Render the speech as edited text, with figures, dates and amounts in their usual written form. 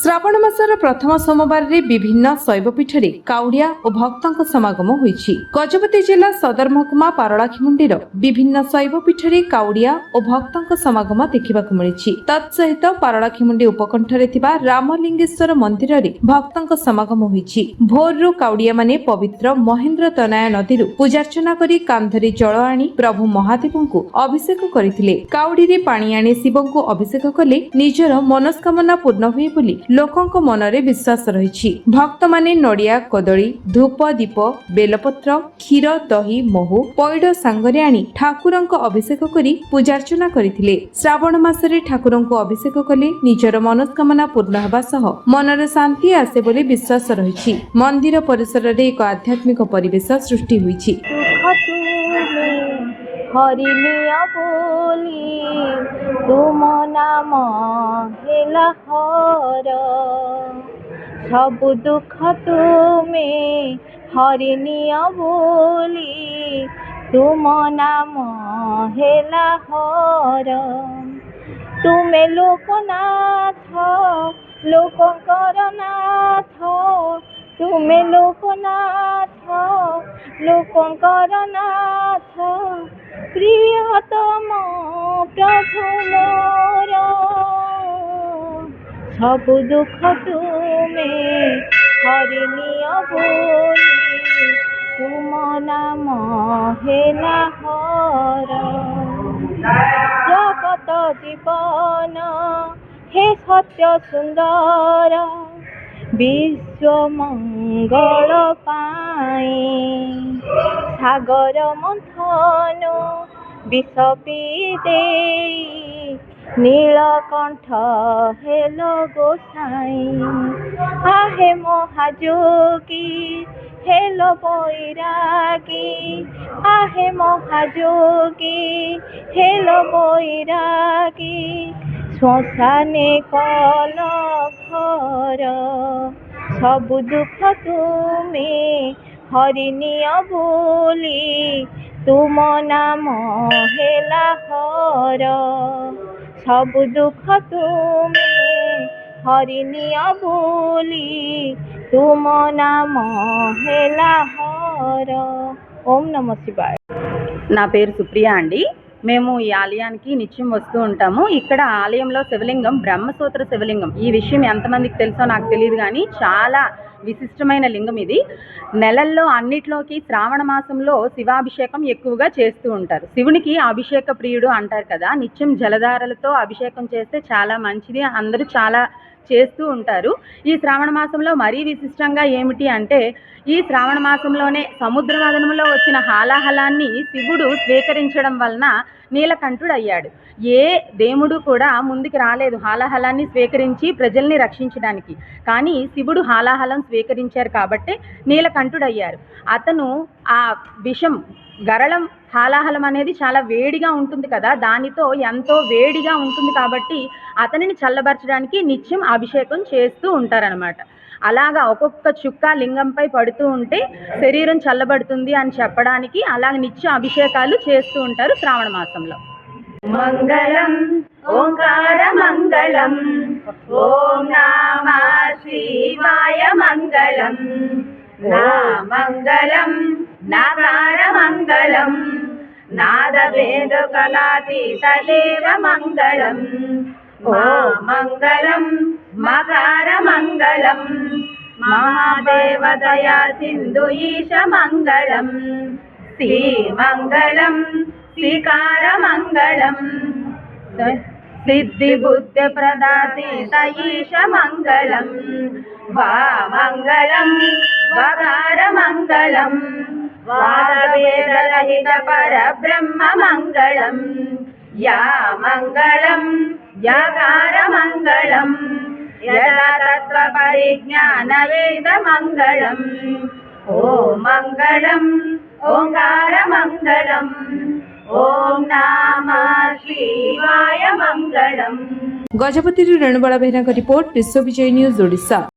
श्रावण मासर प्रथम सोमवार रे विभिन्न शैवपीठ रे काउडिया और भक्तों समागम होईछि। गजपति जिला सदर महकुमा पारलाखिमुंडीर विभिन्न शैवपीठ रे काउडिया और भक्तों समागम देखिबाकु मिलिछि। तत्सहित पारलाखिमुंडी उपकंठ रे थिबा रामलिंगेश्वर मंदिर रे भक्तों समागम होईछि। भोररु काउडिया माने पवित्र महेंद्र तनया नदी पूजार्चना करी कांधरे जल आनी प्रभु महादेवंकु अभिषेक करथिले। काउडी रे पानी आनी शिवंकु अभिषेक कले निजर मनस्कामना पूर्ण हुए बोली लोकंक मनरे विश्वास रही। भक्त माने नड़िया कदली धूप दीप बेलपत्र क्षीर दही महू पैड सांगरे आनी ठाकुरंक अभिषेक करी पूजार्चना करथिले। श्रावण मासरे ठाकुरंक अभिषेक कले निजर मनस्कामना पूर्ण हेबा सह मनरे शांति आसे बोली विश्वास रही। मंदिर परिसर रे एक आध्यात्मिक परिवेश सृष्टि होईछि। हरिनिया बोली तुम नाम हेला हर सब दुख तुम्हें हरिनिया बोली तुम नाम हेला हर तुम्हें लोकनाथ लोकंकर नाथ तुम्हें लोकनाथ लोकंकर नाथ प्रियतम प्रभु मोर सब दुख तुम्हें हरिनिया बोली तुम नाम हेला हर जगत जीवन हे सत्य सुंदर विश्व मंगल पाई सागर मंथन विष पीदे नीलकंठ हेल गोसाई आहे महाजोगी हेल बैरागी आहे महाजोगी हेल बैरागी श्मशाने कल घर सब दुख तुम्हें हरिनिया बोली तुम नाम हेला हर सब दुख तुम्हें हरिनिया बोली तुम नाम हेला हर। ओम नमः शिवाय। నా పేరు సుప్రియ అండి। మేము ఈ ఆలయానికి నిత్యం వస్తూ ఉంటాము। ఇక్కడ ఆలయంలో శివలింగం బ్రహ్మసూత్ర శివలింగం। ఈ విషయం ఎంతమందికి తెలుసో నాకు తెలియదు కానీ చాలా విశిష్టమైన లింగం ఇది। నెలల్లో అన్నిట్లోకి శ్రావణ మాసంలో శివాభిషేకం ఎక్కువగా చేస్తూ ఉంటారు। శివునికి అభిషేక ప్రియుడు అంటారు కదా। నిత్యం జలధారలతో అభిషేకం చేస్తే చాలా మంచిది, అందరూ చాలా చేస్తూ ఉంటారు। ఈ శ్రావణ మాసంలో మరీ విశిష్టంగా ఏమిటి అంటే ఈ శ్రావణ మాసంలోనే సముద్ర మదనంలో వచ్చిన హాలాహలాన్ని శివుడు స్వీకరించడం వలన నీలకంఠుడు అయ్యాడు। ఏ దేవుడు కూడా ముందుకు రాలేదు హాలాహలాన్ని స్వీకరించి ప్రజల్ని రక్షించడానికి, కానీ శివుడు హాలాహలం స్వీకరించారు కాబట్టి నీలకంఠుడు అయ్యారు। అతను ఆ విషం గరళం హాలాహలం అనేది చాలా వేడిగా ఉంటుంది కదా, దానితో ఎంతో వేడిగా ఉంటుంది కాబట్టి అతనిని చల్లబరచడానికి నిత్యం అభిషేకం చేస్తూ ఉంటారనమాట। అలాగా ఒక్కొక్క చుక్క లింగంపై పడుతూ ఉంటే శరీరం చల్లబడుతుంది అని చెప్పడానికి అలాగ నిత్య అభిషేకాలు చేస్తూ ఉంటారు శ్రావణ మాసంలో। మంగళం ఓంకార మంగళం ఓం నమః శివాయ మంగళం నా మంగళం నాకార మంగళం నాద వేద కళాతీత దేవ మంగళం ఓ మంగళం మకార మంగళం మహాదేవ దయా సింధు ఈశ మంగళం శ్రీ మంగళం శ్రీకార మంగళం సిద్ధి బుద్ధి ప్రదాతీత ఈశ మంగళం వా మంగళం వకార మంగళం వాదవేద రహిత పరబ్రహ్మ మంగళం యా మంగళం యకార మంగళం యదా తత్వ పరిజ్ఞాన వేద మంగళం ఓ మంగళం ఓంకార మంగళం ఓం నమః శివాయ మంగళం। गजपति रेणुबाला बेहरा रिपोर्ट विश्व विजय न्यूज ओडिशा।